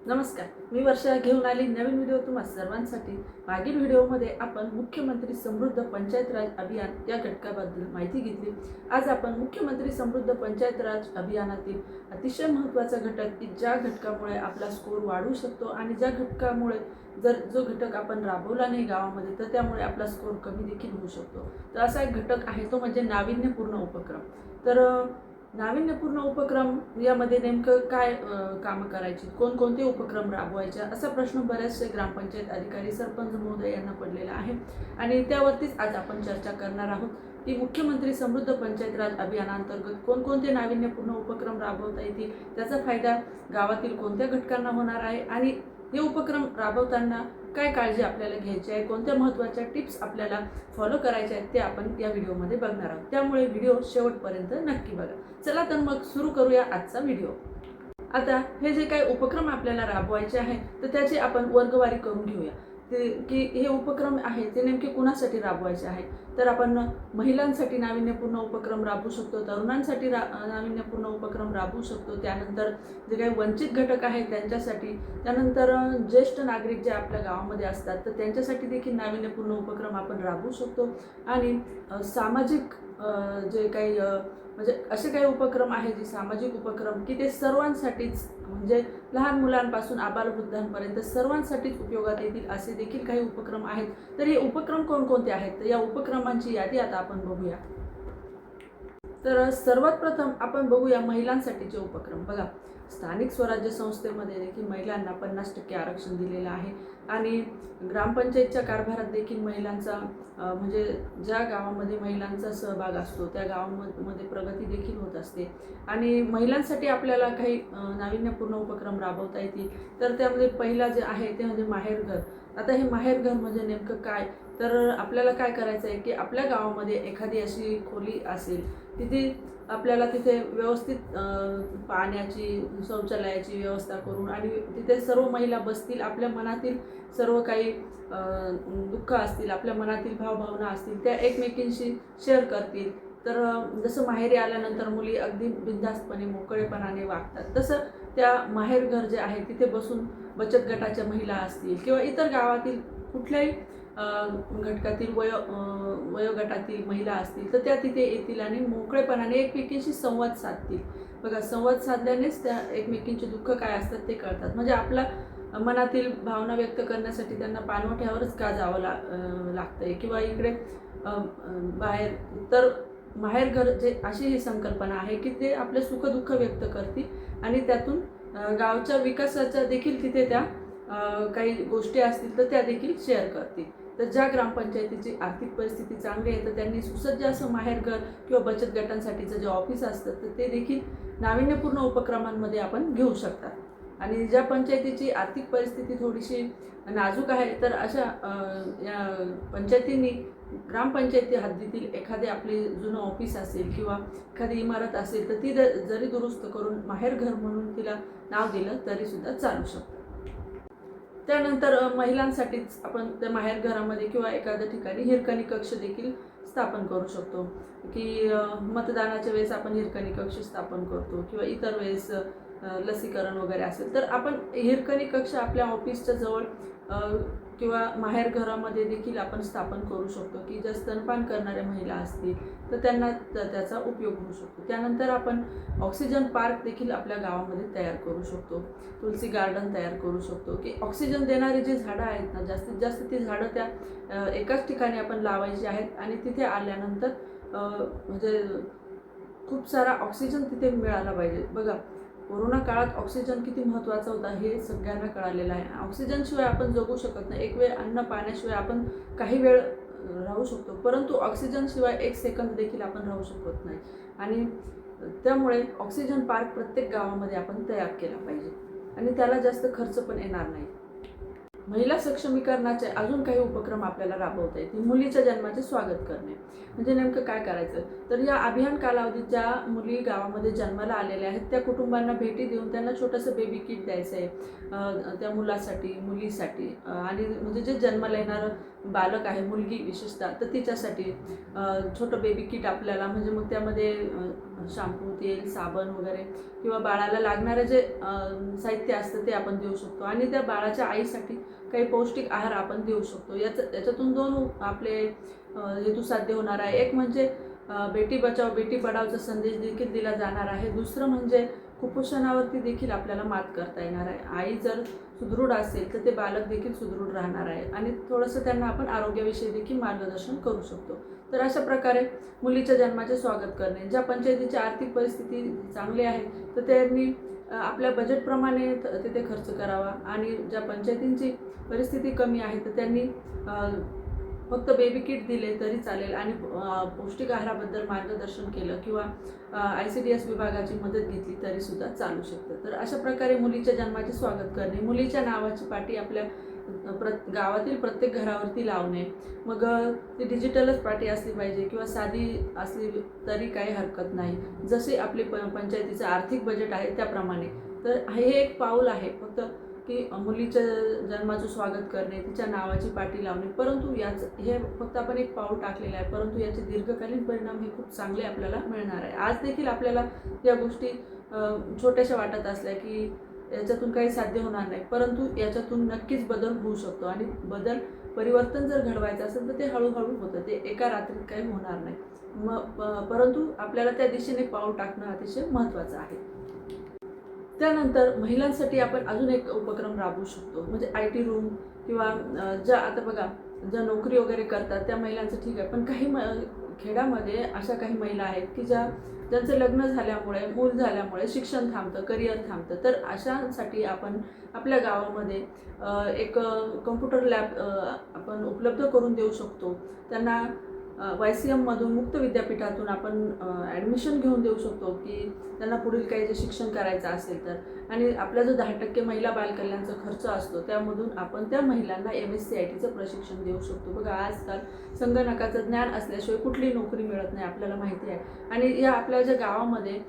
नमस्कार, मी वर्षा घेऊन आली नवीन व्हिडिओ तुम्हा सर्वांसाठी। मागील व्हिडिओमध्ये आपण मुख्यमंत्री समृद्ध पंचायत राज अभियान या घटकाबद्दल माहिती घेतली। आज आपण मुख्यमंत्री समृद्ध पंचायत राज अभियानातील अतिशय महत्त्वाचा घटक की ज्या घटकामुळे आपला स्कोर वाढू शकतो आणि ज्या घटकामुळे जर जो घटक आपण राबवला नाही गावामध्ये तर त्यामुळे आपला स्कोर कमी देखील होऊ शकतो। तर असा एक घटक आहे तो म्हणजे नाविन्यपूर्ण उपक्रम। तर नाविन्यपूर्ण उपक्रम यामध्ये नेमकं काय कामं करायची, कोणकोणते उपक्रम राबवायचे असा प्रश्न बरेचसे ग्रामपंचायत अधिकारी सरपंच महोदय यांना पडलेला आहे आणि त्यावरतीच आज आपण चर्चा करणार आहोत की मुख्यमंत्री समृद्ध पंचायत राज अभियानांतर्गत कोणकोणते नाविन्यपूर्ण उपक्रम राबवता येतील, त्याचा फायदा गावातील कोणत्या घटकांना होणार आहे आणि हे उपक्रम राबवताना काय काळजी आपल्याला घ्यायची आहे, कोणत्या महत्त्वाच्या टिप्स आपल्याला फॉलो करायच्या आहेत ते आपण या व्हिडिओमध्ये बघणार आहोत। त्यामुळे व्हिडिओ शेवटपर्यंत नक्की बघा। चला तर मग सुरू करूया आजचा व्हिडिओ। आता हे जे काही उपक्रम आपल्याला राबवायचे आहे तर त्याची आपण वर्गवारी करून घेऊया की हे उपक्रम आहे ते नेमके कुणासाठी राबवायचे आहे। तर आपण महिलांसाठी नाविन्यपूर्ण उपक्रम राबवू शकतो, तरुणांसाठी नाविन्यपूर्ण उपक्रम राबवू शकतो, त्यानंतर जे काही वंचित घटक आहेत त्यांच्यासाठी, त्यानंतर ज्येष्ठ नागरिक जे आपल्या गावामध्ये असतात तर त्यांच्यासाठी देखील नाविन्यपूर्ण उपक्रम आपण राबवू शकतो आणि सामाजिक जे काही म्हणजे असे काही उपक्रम आहेत जे सामाजिक उपक्रम की ते सर्वांसाठीच म्हणजे लहान मुलांपासून आबालवृद्धांपर्यंत सर्वांसाठीच उपयोगात येतील असे देखील काही उपक्रम आहेत। तर हे उपक्रम कोणकोणते आहेत तर या उपक्रमांची यादी आता आपण बघूया। तर सर्वात प्रथम आपण बघूया महिलांसाठीचे उपक्रम। बघा, स्थानिक स्वराज्य संस्थेमध्ये देखील महिलांना 50% आरक्षण दिलेलं आहे आणि ग्रामपंचायतच्या कारभारात देखील महिलांचा म्हणजे ज्या गावामध्ये महिलांचा सहभाग असतो त्या गावामध्ये प्रगती देखील होत असते आणि महिलांसाठी आपल्याला काही नाविन्यपूर्ण उपक्रम राबवता येतील। तर त्यामध्ये पहिला जे आहे ते म्हणजे माहेरघर। आता हे माहेरघर म्हणजे नेमकं काय तर आपल्याला काय करायचं आहे की आपल्या गावामध्ये एखादी अशी खोली असेल तिथे आपल्याला तिथे व्यवस्थित पाण्याची शौचालयाची व्यवस्था करून आणि तिथे सर्व महिला बसतील, आपल्या मनातील सर्व काही दुःख असतील, आपल्या मनातील भावभावना असतील त्या एकमेकींशी शेअर करतील। तर जसं माहेरी आल्यानंतर मुली अगदी बिनधास्तपणे मोकळेपणाने वागतात तसं त्या माहेरघर जे आहे तिथे बसून बचत गटाच्या महिला असतील किंवा इतर गावातील कुठल्याही घटकातील वयोगटातील महिला असतील तर त्या तिथे येतील आणि मोकळेपणाने एकमेकींशी संवाद साधतील। बघा, संवाद साधल्यानेच त्या एकमेकींचे दुःख काय असतात ते कळतात। म्हणजे आपला मनातील भावना व्यक्त करण्यासाठी त्यांना पाणवठ्यावरच का जावं लागतंय किंवा इकडे बाहेर। तर माहेरघर जे अशी ही संकल्पना आहे की ते आपले सुखदुःख व्यक्त करतील आणि त्यातून गावच्या विकासाच्या देखील तिथे त्या काही गोष्टी असतील तर त्या देखील शेअर करतील। तर ज्या ग्रामपंचायतीची आर्थिक परिस्थिती चांगली आहे तर त्यांनी सुसज्ज असं माहेरघर किंवा बचत गटांसाठीचं जे ऑफिस असतं तर ते देखील नाविन्यपूर्ण उपक्रमांमध्ये आपण घेऊ शकतात। आणि ज्या पंचायतीची आर्थिक परिस्थिती थोडीशी नाजूक आहे तर अशा या पंचायतींनी ग्रामपंचायती हद्दीतील एखादे आपले जुनं ऑफिस असेल किंवा एखादी इमारत असेल तर ती जरी दुरुस्त करून माहेरघर म्हणून तिला नाव दिलं तरीसुद्धा चालू शकतं। त्यानंतर महिलांसाठीच आपण त्या माहेरघरामध्ये किंवा एखाद्या ठिकाणी हिरकणी कक्ष देखील स्थापन करू शकतो की मतदानाच्या वेळेस आपण हिरकणी कक्ष स्थापन करतो किंवा इतर वेळेस लसीकरण वगैरे असेल तर आपण हिरकणी कक्ष आपल्या ऑफिसच्या जवळ किंवा माहेरघरामध्ये देखील आपण स्थापन करू शकतो की ज्या स्तनपान करणाऱ्या महिला असतील तर त्यांना त्याचा उपयोग होऊ शकतो। त्यानंतर आपण ऑक्सिजन पार्क देखील आपल्या गावामध्ये तयार करू शकतो, तुलसी गार्डन तयार करू शकतो की ऑक्सिजन देणारी जी झाडं आहेत ना जास्तीत जास्त ती झाडं त्या एकाच ठिकाणी आपण लावायची आहेत आणि तिथे आल्यानंतर म्हणजे खूप सारा ऑक्सिजन तिथे मिळाला पाहिजे। बघा, कोरोना काळात ऑक्सिजन किती महत्त्वाचा होता हे सगळ्यांना कळालेलं आहे। ऑक्सिजनशिवाय आपण जगू शकत नाही, एक वेळ अन्न पाण्याशिवाय आपण काही वेळ राहू शकतो परंतु ऑक्सिजनशिवाय 1 सेकंद देखील आपण राहू शकत नाही आणि त्यामुळे ऑक्सिजन पार्क प्रत्येक गावामध्ये आपण तयार केला पाहिजे आणि त्याला जास्त खर्च पण येणार नाही। महिला सक्षमीकरणाचे अजून काही उपक्रम आपल्याला राबवता येतील। मुलीच्या जन्माचे स्वागत करणे म्हणजे नेमकं काय करायचं तर या अभियान कालावधीत ज्या मुली गावामध्ये जन्माला आलेल्या आहेत त्या कुटुंबांना भेटी देऊन त्यांना छोटंसं बेबी किट द्यायचं आहे त्या मुलासाठी मुलीसाठी आणि म्हणजे जे जन्माला येणारं बालक आहे मुलगी विशेषतः तर तिच्यासाठी छोटं बेबी किट आपल्याला म्हणजे मग त्यामध्ये शॅम्पू, तेल, साबण वगैरे किंवा बाळाला लागणारं जे साहित्य असतं ते आपण देऊ शकतो. आणि त्या बाळाच्या आईसाठी काही पौष्टिक आहार आपण देऊ शकतो. याच्यातून दोन आपले हेतू साध्य होणार आहे. एक म्हणजे बेटी बचाव बेटी पढावचा संदेश देखील दिला जाणार आहे. दुसरं म्हणजे कुपोषणावरती देखील आपल्याला मात करता येणार आहे. आई जर सुदृढ असेल तर ते बालक देखील सुदृढ राहणार आहे आणि थोडंसं त्यांना आपण आरोग्याविषयी देखील मार्गदर्शन करू शकतो. तर अशा प्रकारे मुलीच्या जन्माचे स्वागत करणे. ज्या पंचायतीची आर्थिक परिस्थिती चांगली आहे तर त्यांनी आपल्या बजेटप्रमाणे तिथे खर्च करावा आणि ज्या पंचायतींची परिस्थिती कमी आहे तर त्यांनी फक्त बेबी किट दिले तरी चालेल आणि पौष्टिक आहाराबद्दल मार्गदर्शन केलं किंवा ICDS विभागाची मदत घेतली तरी सुद्धा चालू शकतं. तर अशा प्रकारे मुलीच्या जन्माचे स्वागत करणे, मुलीच्या नावाची पाटी आपल्या गावातील प्रत्येक घरावरती लावणे. मग ती डिजिटलच पाटी असली पाहिजे किंवा साधी असली तरी काही हरकत नाही, जसे आपले पंचायतीचं आर्थिक बजेट आहे त्याप्रमाणे. तर हे एक पाऊल आहे फक्त की मुलीच्या जन्माचं स्वागत करणे, तिच्या नावाची पाटी लावणे. परंतु हे फक्त आपण एक पाऊल टाकलेलं आहे, परंतु याचे दीर्घकालीन परिणाम हे खूप चांगले आपल्याला मिळणार आहे. आज देखील आपल्याला या गोष्टी छोट्याशा वाटत असल्या की याच्यातून काही साध्य होणार नाही, परंतु याच्यातून नक्कीच बदल होऊ शकतो आणि परिवर्तन जर घडवायचं असेल तर ते हळूहळू होतं, ते एका रात्रीत काही होणार नाही. परंतु आपल्याला त्या दिशेने पाऊल टाकणं अतिशय महत्त्वाचं आहे. त्यानंतर महिलांसाठी आपण अजून एक उपक्रम राबवू शकतो, म्हणजे IT रूम किंवा ज्या आता बघा ज्या नोकरी वगैरे करतात त्या महिलांचं ठीक आहे, पण काही खेड्यामध्ये अशा काही महिला आहेत की ज्यांचं लग्न झाल्यामुळे, मूल झाल्यामुळे शिक्षण थांबतं, करिअर थांबतं. तर अशांसाठी आपण आपल्या गावामध्ये एक कम्प्युटर लॅब आपण उपलब्ध करून देऊ शकतो. त्यांना YCMमधून मुक्त विद्यापीठातून आपण ॲडमिशन घेऊन देऊ शकतो की त्यांना पुढील काही जे शिक्षण करायचं असेल तर. आणि आपला जो 10% महिला बालकल्याणचा खर्च असतो त्यामधून आपण त्या महिलांना MSc-ITचं प्रशिक्षण देऊ शकतो. बघा आजकाल संगणकाचं ज्ञान असल्याशिवाय कुठली नोकरी मिळत नाही, आपल्याला माहिती आहे. आणि या आपल्या ज्या गावामध्ये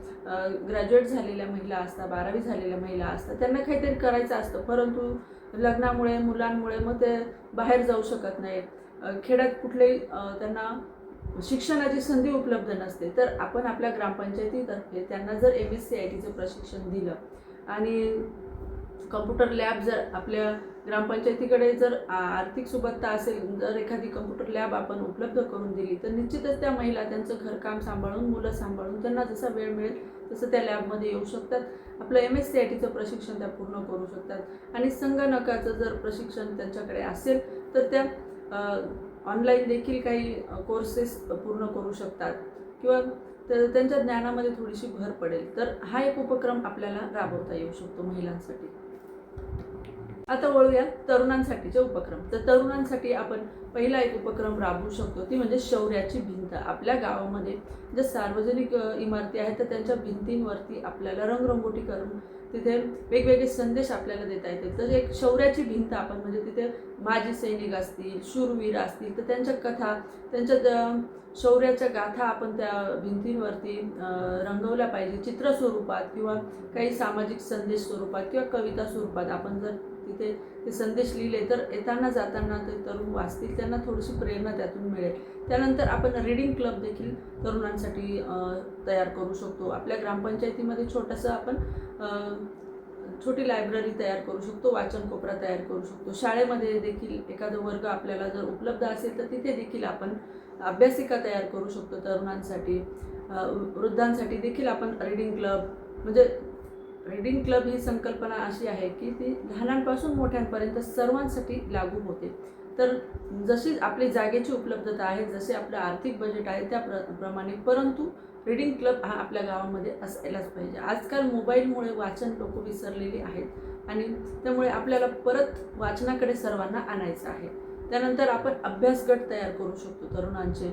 ग्रॅज्युएट झालेल्या महिला असतात, 12वी झालेल्या महिला असतात, त्यांना काहीतरी करायचं असतं, परंतु लग्नामुळे, मुलांमुळे मग ते बाहेर जाऊ शकत नाहीत. खेड्यात कुठलेही त्यांना शिक्षणाची संधी उपलब्ध नसते. तर आपण आपल्या ग्रामपंचायतीतर्फे त्यांना जर MSc-ITचं प्रशिक्षण दिलं आणि कम्प्युटर लॅब जर आपल्या ग्रामपंचायतीकडे जर आर्थिक सुबत्ता असेल, जर एखादी कम्प्युटर लॅब आपण उपलब्ध करून दिली तर निश्चितच त्या महिला त्यांचं घरकाम सांभाळून, मुलं सांभाळून त्यांना जसा वेळ मिळेल तसं त्या लॅबमध्ये येऊ शकतात. आपलं MSc-ITचं प्रशिक्षण त्या पूर्ण करू शकतात. आणि संगणकाचं जर प्रशिक्षण त्यांच्याकडे असेल तर त्या ऑनलाईन देखील काही कोर्सेस पूर्ण करू शकतात किंवा त्यांच्या ज्ञानामध्ये थोडीशी भर पडेल. तर हा एक उपक्रम आपल्याला राबवता येऊ शकतो महिलांसाठी. आता वळूया तरुणांसाठीचे उपक्रम. तर तरुणांसाठी आपण पहिला एक उपक्रम राबवू शकतो, ती म्हणजे शौर्याची भिंत. आपल्या गावामध्ये ज्या सार्वजनिक इमारती आहेत तर त्यांच्या भिंतींवरती आपल्याला रंगरंगोटी करून तिथे वेगवेगळे संदेश आपल्याला देता येतील. तर एक शौर्याची भिंत आपण म्हणजे तिथे माजी सैनिक असतील, शूरवीर असतील तर त्यांच्या कथा, त्यांच्या शौर्याच्या गाथा आपण त्या भिंतींवरती रंगवल्या पाहिजे, चित्र स्वरूपात किंवा काही सामाजिक संदेश स्वरूपात किंवा कविता स्वरूपात. आपण जर तिथे ते संदेश लिहिले तर येताना जाताना ते तरुण वाचतील, त्यांना थोडीशी प्रेरणा त्यातून मिळेल. त्यानंतर आपण रीडिंग क्लब देखील तरुणांसाठी तयार करू शकतो. आपल्या ग्रामपंचायतीमध्ये छोटंसं आपण छोटी लायब्ररी तयार करू शकतो, वाचन कोपरा तयार करू शकतो. शाळेमध्ये देखील एखादा वर्ग आपल्याला जर उपलब्ध असेल तर तिथे देखील आपण अभ्यासिका तयार करू शकतो तरुणांसाठी. वृद्धांसाठी देखील आपण रीडिंग क्लब, म्हणजे रीडिंग क्लब ही संकल्पना अशी आहे की ती लहानांपासून मोठ्यांपर्यंत सर्वांसाठी लागू होते. तर जशी आपली जागेची उपलब्धता आहे, जसे आपलं आर्थिक बजेट आहे त्याप्रमाणे, परंतु रीडिंग क्लब हा आपल्या गावामध्ये असायलाच पाहिजे. आजकाल मोबाईलमुळे वाचन लोक विसरलेली आहेत आणि त्यामुळे आपल्याला परत वाचनाकडे सर्वांना आणायचं आहे. त्यानंतर आपण अभ्यासगट तयार करू शकतो तरुणांचे,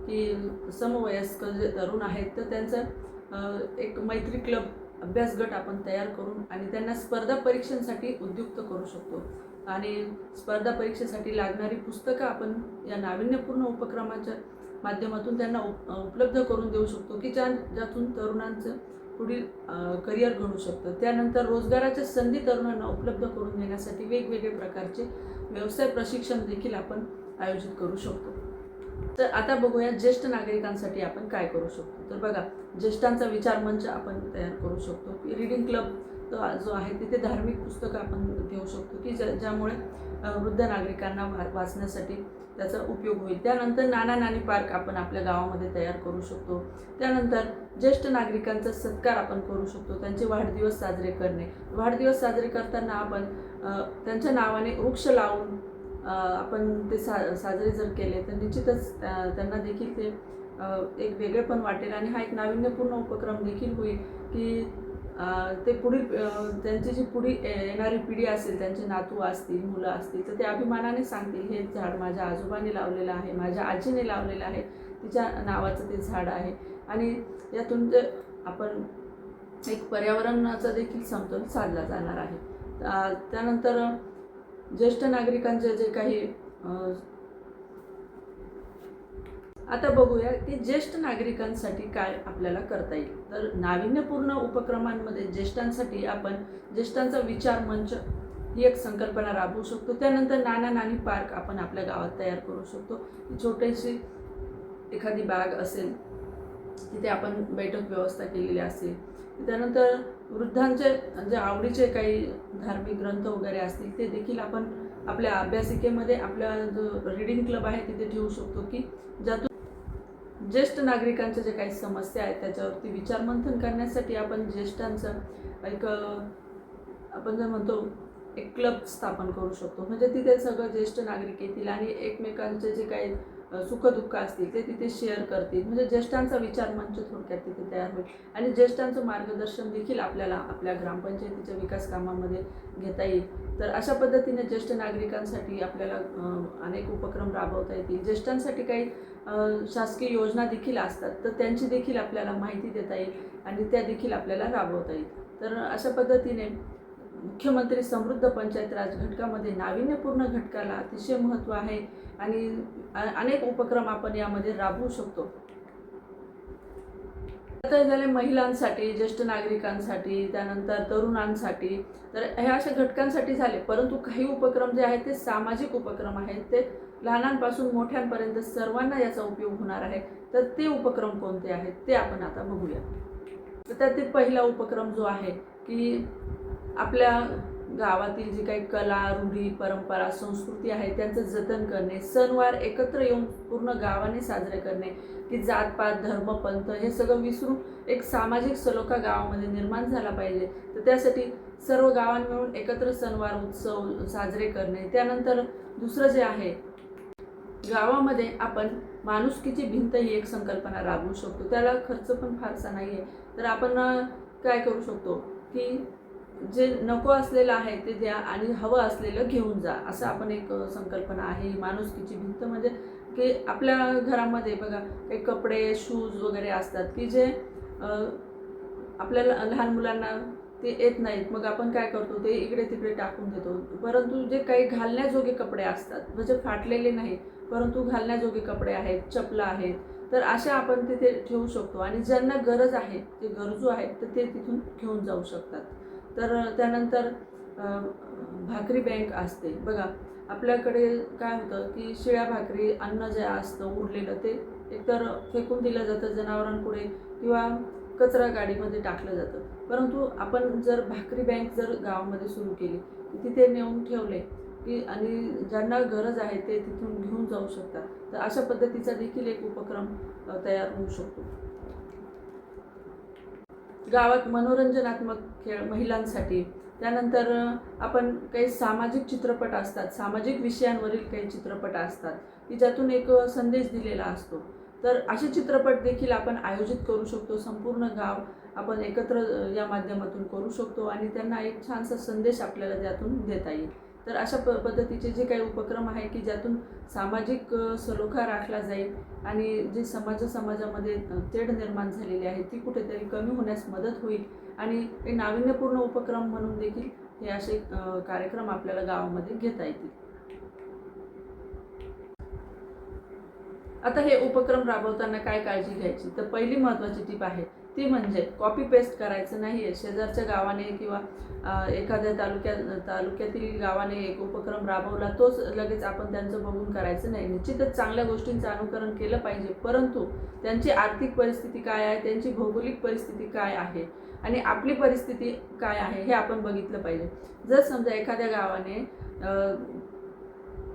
की समवयस्क जे तरुण आहेत तर त्यांचं एक मैत्री क्लब, अभ्यासगट आपण तयार करून आणि त्यांना स्पर्धा परीक्षांसाठी उद्युक्त करू शकतो. आणि स्पर्धा परीक्षेसाठी लागणारी पुस्तकं आपण या नाविन्यपूर्ण उपक्रमाच्या माध्यमातून त्यांना उपलब्ध करून देऊ शकतो की ज्यातून तरुणांचं पुढील करिअर घडू शकतं. त्यानंतर रोजगाराच्या संधी तरुणांना उपलब्ध करून देण्यासाठी वेगवेगळे प्रकारचे व्यवसाय प्रशिक्षण देखील आपण आयोजित करू शकतो. तर आता बघूया ज्येष्ठ नागरिकांसाठी आपण काय करू शकतो. तर बघा, ज्येष्ठांचा विचार मंच आपण तयार करू शकतो. रीडिंग क्लब जो आहे तिथे धार्मिक पुस्तकं आपण घेऊ शकतो की ज्यामुळे वृद्ध नागरिकांना वाचण्यासाठी त्याचा उपयोग होईल. त्यानंतर नाना नानी पार्क आपण आपल्या गावामध्ये तयार करू शकतो. त्यानंतर ज्येष्ठ नागरिकांचा सत्कार आपण करू शकतो. त्यांचे वाढदिवस साजरे करणे, वाढदिवस साजरे करताना आपण त्यांच्या नावाने वृक्ष लावून आपण ते साजरे जर केले तर निश्चितच त्यांना देखील ते एक वेगळेपण वाटेल आणि हा एक नाविन्यपूर्ण उपक्रम देखील होईल की ते पुढील त्यांची जी येणारी पिढी असेल, त्यांचे नातू असतील, मुलं असतील, तर ते अभिमानाने सांगतील हे झाड माझ्या आजोबाने लावलेलं आहे, माझ्या आजीने लावलेलं आहे, तिच्या नावाचं ते झाड आहे. आणि यातून ते आपण एक पर्यावरणाचा देखील समतोल साधला जाणार आहे. त्यानंतर ज्येष्ठ नागरिकांचे जे काही आता बघूया की ज्येष्ठ नागरिकांसाठी काय आपल्याला करता येईल. तर नाविन्यपूर्ण उपक्रमांमध्ये ज्येष्ठांसाठी आपण ज्येष्ठांचा विचार मंच ही एक संकल्पना राबवू शकतो. त्यानंतर नाना नानी पार्क आपण आपल्या गावात तयार करू शकतो. छोटीशी एखादी बाग असेल, तिथे आपण बैठक व्यवस्था केलेली असेल. त्यानंतर वृद्धांचे जे आवडीचे काही धार्मिक ग्रंथ वगैरे असतील ते देखील आपण आपल्या अभ्यासिकेमध्ये आपल्या जो रीडिंग क्लब आहे तिथे ठेवू शकतो की ज्यातून ज्येष्ठ नागरिकांच्या जे काही समस्या आहेत त्याच्यावरती विचारमंथन करण्यासाठी आपण ज्येष्ठांचं एक आपण जे म्हणतो एक क्लब स्थापन करू शकतो. म्हणजे तिथे सगळं ज्येष्ठ नागरिक येतील आणि एकमेकांचे जे काही सुखदुःख असतील ते तिथे शेअर करतील. म्हणजे ज्येष्ठांचा विचार मंच थोडक्यात तिथे तयार होईल आणि ज्येष्ठांचं मार्गदर्शन देखील आपल्याला आपल्या ग्रामपंचायतीच्या विकास कामामध्ये घेता येईल. तर अशा पद्धतीने ज्येष्ठ नागरिकांसाठी आपल्याला अनेक उपक्रम राबवता येतील. ज्येष्ठांसाठी काही शासकीय योजना देखील असतात, तर त्यांची देखील आपल्याला माहिती देता येईल आणि त्या देखील आपल्याला राबवता येईल. तर अशा पद्धतीने मुख्यमंत्री समृद्ध पंचायत राज घटकामध्ये नाविन्यपूर्ण घटकाला अतिशय महत्त्व आहे आणि अनेक उपक्रम आपण यामध्ये राबवू शकतो. आता झाले महिलांसाठी, ज्येष्ठ नागरिकांसाठी, त्यानंतर तरुणांसाठी. तर हे अशा घटकांसाठी झाले, परंतु काही उपक्रम जे आहेत ते सामाजिक उपक्रम आहेत. ते लहानांपासून मोठ्यांपर्यंत सर्वांना याचा उपयोग होणार आहे. तर ते उपक्रम कोणते आहेत ते आपण आता बघूया. तर त्यातील पहिला उपक्रम जो आहे की आपल्या गावातील जी काही कला, रूढी, परंपरा, संस्कृती आहे त्यांचं जतन करणे, सणवार एकत्र येऊन पूर्ण गावाने साजरे करणे की जातपात, धर्म, पंथ हे सगळं विसरून एक सामाजिक सलोखा गावामध्ये निर्माण झाला पाहिजे. तर त्यासाठी सर्व गावां मिळून एकत्र सणवार, उत्सव साजरे करणे. त्यानंतर दुसरं जे आहे, गावामध्ये आपण माणुसकीची भिंत ही एक संकल्पना राबवू शकतो. त्याला खर्च पण फारसा नाही आहे. तर आपण काय करू शकतो की जे नको असलेलं आहे ते द्या आणि हवं असलेलं घेऊन जा, असं आपण एक संकल्पना आहे. माणुसकीची भिंत म्हणजे की आपल्या घरामध्ये बघा काही कपडे, शूज वगैरे असतात की जे आपल्याला लहान मुलांना ते येत नाहीत. मग आपण काय करतो, ते इकडे तिकडे टाकून देतो. परंतु जे काही घालण्याजोगे कपडे असतात, म्हणजे फाटलेले नाही परंतु घालण्याजोगे कपडे आहेत, चपला आहेत, तर अशा आपण तिथे ठेवू शकतो आणि ज्यांना गरज आहे, जे गरजू आहेत, तर ते तिथून घेऊन जाऊ शकतात. तर त्यानंतर भाकरी बँक असते बघा. आपल्याकडे काय होतं की शिळ्या भाकरी, अन्न जे असतं उरलेलं ते एकतर फेकून दिलं जातं जनावरांपुढे किंवा कचरा गाडीमध्ये टाकलं जातं. परंतु आपण जर भाकरी बँक जर गावामध्ये सुरू केली, तिथे नेऊन ठेवले की आणि ज्यांना गरज आहे ते तिथून घेऊन जाऊ शकतात. तर अशा पद्धतीचा देखील एक उपक्रम तयार होऊ शकतो. गावात मनोरंजनात्मक खेळ महिलांसाठी. त्यानंतर आपण काही सामाजिक चित्रपट असतात, सामाजिक विषयांवरील काही चित्रपट असतात की ज्यातून एक संदेश दिलेला असतो. तर असे चित्रपट देखील आपण आयोजित करू शकतो. संपूर्ण गाव आपण एकत्र या माध्यमातून करू शकतो आणि त्यांना एक छानसा संदेश आपल्याला त्यातून देता येईल. तर अशा पद्धतीचे जे काही उपक्रम आहे की ज्यातून सामाजिक सलोखा राखला जाईल आणि जी समाजामध्ये तेढ निर्माण झालेली आहे ती कुठेतरी कमी होण्यास मदत होईल आणि हे नाविन्यपूर्ण उपक्रम म्हणून देखील हे असे कार्यक्रम आपल्याला गावामध्ये घेता येतील. आता हे उपक्रम राबवताना काय काळजी घ्यायची, तर पहिली महत्त्वाची टीप आहे ती म्हणजे कॉपी पेस्ट करायचं नाही आहे. शेजारच्या गावाने किंवा एखाद्या तालुक्यातील गावाने एक उपक्रम राबवला, तोच लगेच आपण त्यांचं बघून करायचं नाही. निश्चितच चांगल्या गोष्टींचं अनुकरण केलं पाहिजे, परंतु त्यांची आर्थिक परिस्थिती काय आहे, त्यांची भौगोलिक परिस्थिती काय आहे आणि आपली परिस्थिती काय आहे हे आपण बघितलं पाहिजे. जर समजा एखाद्या गावाने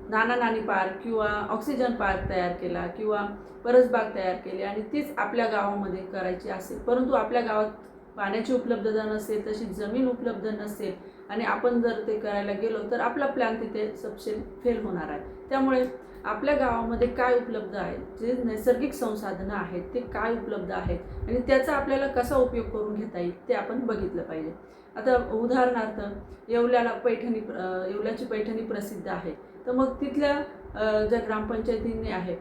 नाना नानी पार्क किंवा ऑक्सिजन पार्क तयार केला किंवा परसबाग तयार केली आणि तीच आपल्या गावामध्ये करायची असेल, परंतु आपल्या गावात पाण्याची उपलब्धता नसेल, तशी जमीन उपलब्ध नसेल आणि आपण जर ते करायला गेलो तर आपला प्लॅन तिथे सबसेल फेल होणार आहे. त्यामुळे आपल्या गावामध्ये काय उपलब्ध आहे, जे नैसर्गिक संसाधनं आहेत ते काय उपलब्ध आहेत आणि त्याचा आपल्याला कसा उपयोग करून घेता येईल ते आपण बघितलं पाहिजे. आता उदाहरणार्थ येवल्याची पैठणी प्रसिद्ध आहे, तर मग तिथल्या ज्या ग्रामपंचायतींनी आहे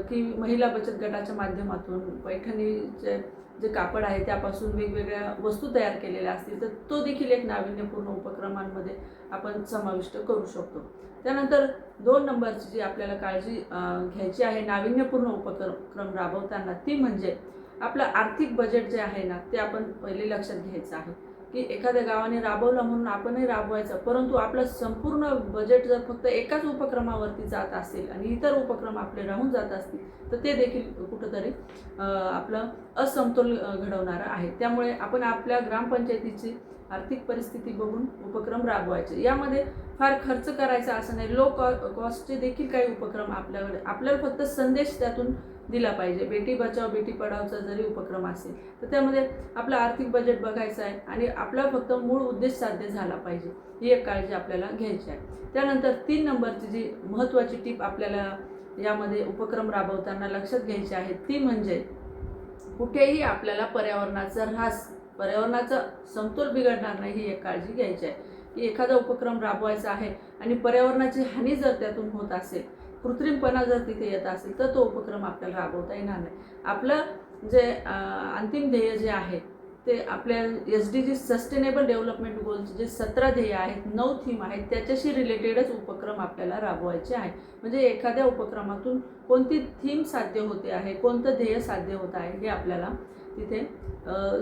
की महिला बचत गटाच्या माध्यमातून पैठणीचे जे कापड आहे त्यापासून वेगवेगळ्या वस्तू तयार केलेल्या असतील, तर तो देखील एक नाविन्यपूर्ण उपक्रमांमध्ये आपण समाविष्ट करू शकतो. त्यानंतर 2 नंबरची जी आपल्याला काळजी घ्यायची आहे नाविन्यपूर्ण उपक्रम राबवताना, ती म्हणजे आपलं आर्थिक बजेट जे आहे ना, ते आपण पहिले लक्षात घ्यायचं आहे की एखाद्या गावाने राबवलं म्हणून आपणही राबवायचं, परंतु आपलं संपूर्ण बजेट जर फक्त एकाच उपक्रमावरती जात असेल आणि इतर उपक्रम आपले राहून जात असतील, तर ते देखील कुठंतरी आपलं असमतोल घडवणारं आहे. त्यामुळे आपण आपल्या ग्रामपंचायतीची आर्थिक परिस्थिती बघून उपक्रम राबवायचे. यामध्ये फार खर्च करायचा असं नाही, लो कॉस्टचे देखील काही उपक्रम आपल्याला फक्त संदेश त्यातून दिला पाहिजे. बेटी बचाव बेटी पढावचा जरी उपक्रम असेल तर त्यामध्ये आपलं आर्थिक बजेट बघायचं आहे आणि आपला फक्त मूळ उद्देश साध्य झाला पाहिजे, ही एक काळजी आपल्याला घ्यायची आहे. त्यानंतर 3 नंबरची जी महत्त्वाची टीप आपल्याला यामध्ये उपक्रम राबवताना लक्षात घ्यायची आहे, ती म्हणजे कुठेही आपल्याला पर्यावरणाचा समतोल बिघडणार नाही, ही एक काळजी घ्यायची आहे की एखादा उपक्रम राबवायचा आहे आणि पर्यावरणाची हानी जर त्यातून होत असेल, कृत्रिमपणा जर तिथे येत असेल, तर तो उपक्रम आपल्याला राबवता येणार नाही. आपलं जे अंतिम ध्येय जे आहे ते आपल्या SDG सस्टेनेबल डेव्हलपमेंट गोल्स जे 17 ध्येय आहेत, 9 थीम आहेत, त्याच्याशी रिलेटेडच उपक्रम आपल्याला राबवायचे आहे. म्हणजे एखाद्या उपक्रमातून कोणती थीम साध्य होते आहे, कोणतं ध्येय साध्य होत आहे, हे आपल्याला तिथे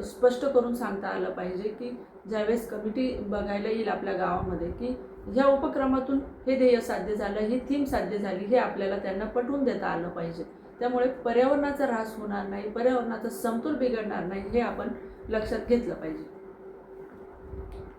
स्पष्ट करून सांगता आलं पाहिजे की ज्यावेळेस कमिटी बघायला येईल आपल्या गावामध्ये की ह्या उपक्रमातून हे ध्येय साध्य झालं, ही थीम साध्य झाली, हे आपल्याला त्यांना पटवून देता आलं पाहिजे. त्यामुळे पर्यावरणाचा ऱ्हास होणार नाही, पर्यावरणाचा समतोल बिघडणार नाही, हे आपण लक्षात घेतलं पाहिजे.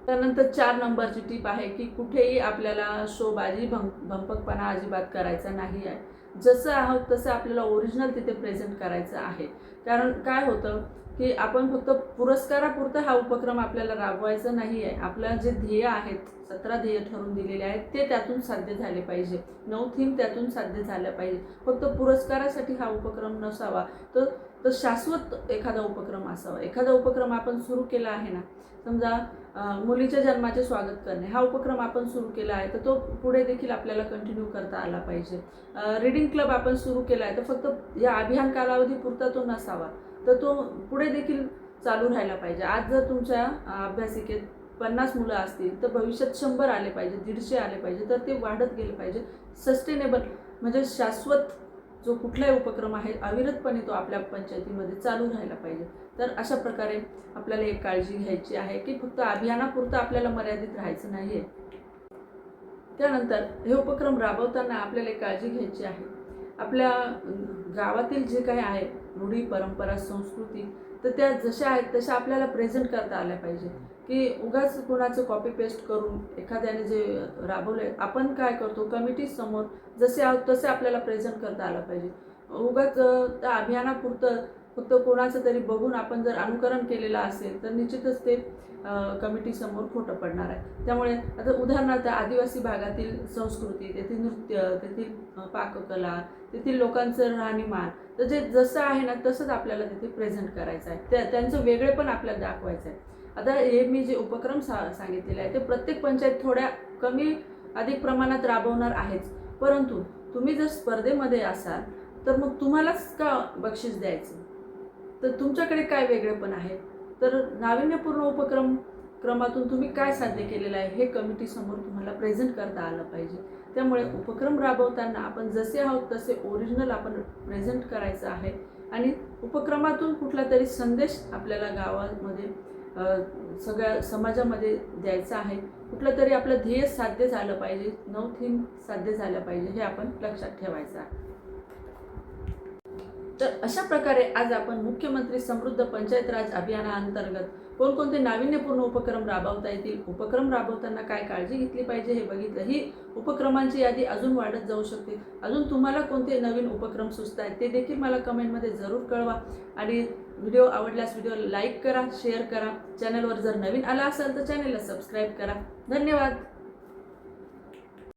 त्यानंतर 4 नंबरची टीप आहे की कुठेही आपल्याला शोबाजी भंपकपणा अजिबात करायचा नाही आहे. जसं आहोत तसं आपल्याला ओरिजिनल तिथे प्रेझेंट करायचं आहे. कारण काय होतं की आपण फक्त पुरस्कारापुरतं हा उपक्रम आपल्याला राबवायचा नाही आहे. आपलं जे ध्येय आहेत, 17 ध्येय ठरवून दिलेले आहेत, ते त्यातून साध्य झाले पाहिजे, 9 थीम त्यातून साध्य झाल्या पाहिजे. फक्त पुरस्कारासाठी हा उपक्रम नसावा, तर शाश्वत एखादा उपक्रम असावा. एखादा उपक्रम आपण सुरू केला आहे ना, समजा मुलीच्या जन्माचे स्वागत करणे हा उपक्रम आपण सुरू केला आहे, तर तो पुढे देखील आपल्याला कंटिन्यू करता आला पाहिजे. रीडिंग क्लब आपण सुरू केला आहे, तर फक्त या अभियान कालावधीपुरता तो नसावा, तर तो पुढे देखील चालू राहायला पाहिजे. आज जर तुमच्या अभ्यासिकेत 50 मुलं असतील, तर भविष्यात 100 आले पाहिजे, 150 आले पाहिजे, तर ते वाढत गेले पाहिजे. सस्टेनेबल म्हणजे शाश्वत जो कुठलाही उपक्रम आहे अविरतपणे तो आपल्या पंचायतीमध्ये चालू राहायला पाहिजे. तर अशा प्रकारे आपल्याला एक काळजी घ्यायची आहे की फक्त अभियानापुरतं आपल्याला मर्यादित राहायचं नाही आहे. त्यानंतर हे उपक्रम राबवताना आपल्याला एक काळजी घ्यायची आहे, आपल्या गावातील जे काही आहे रूढी परंपरा संस्कृती, तर त्या जशा आहेत तशा आपल्याला प्रेझेंट करता आल्या पाहिजे. की उगाच कोणाचं कॉपी पेस्ट करून एखाद्याने जे राबवलं आपण काय करतो, कमिटी समोर जसे आहोत तसे आपल्याला प्रेझेंट करता आलं पाहिजे. उगाच त्या अभियानापुरतं फक्त कोणाचं तरी बघून आपण जर अनुकरण केलेलं असेल, तर निश्चितच ते कमिटीसमोर खोटं पडणार आहे. त्यामुळे आता उदाहरणार्थ आदिवासी भागातील संस्कृती, तेथील नृत्य, तेथील पाककला, तेथील लोकांचं राहणीमान, तर जे जसं आहे ना तसंच आपल्याला तिथे प्रेझेंट करायचं आहे. त्यांचं वेगळेपण आपल्याला दाखवायचं आहे. आता हे मी जे उपक्रम सांगितलेले आहे ते प्रत्येक पंचायत थोड्या कमी अधिक प्रमाणात राबवणार आहेच, परंतु तुम्ही जर स्पर्धेमध्ये असाल तर मग तुम्हालाच का बक्षीस द्यायचं, तर तुमच्याकडे काय वेगळेपण आहे, तर नाविन्यपूर्ण उपक्रमातून तुम्ही काय साध्य केलेलं आहे हे कमिटीसमोर तुम्हाला प्रेझेंट करता आलं पाहिजे. त्यामुळे उपक्रम राबवताना आपण जसे आहोत तसे ओरिजिनल आपण प्रेझेंट करायचं आहे आणि उपक्रमातून कुठला तरी संदेश आपल्याला गावामध्ये सगळ्या समाजामध्ये द्यायचा आहे. कुठलं तरी आपलं ध्येय साध्य झालं पाहिजे, थीम साध्य झाल्या पाहिजे, हे आपण लक्षात ठेवायचं आहे. तर अशा प्रकारे आज आपण मुख्यमंत्री समृद्ध पंचायत राज अभियानाअंतर्गत कोणकोणते नाविन्यपूर्ण उपक्रम राबवता येतील, उपक्रम राबवताना काय काळजी घेतली पाहिजे हे बघितलं. ही उपक्रमांची यादी अजून वाढत जाऊ शकते. अजून तुम्हाला कोणते नवीन उपक्रम सुचत आहेत ते देखील मला कमेंटमध्ये जरूर कळवा. आणि व्हिडिओ आवडल्यास व्हिडिओला लाईक करा, शेअर करा. चॅनलवर जर नवीन आला असाल तर चॅनलला सबस्क्राईब करा. धन्यवाद.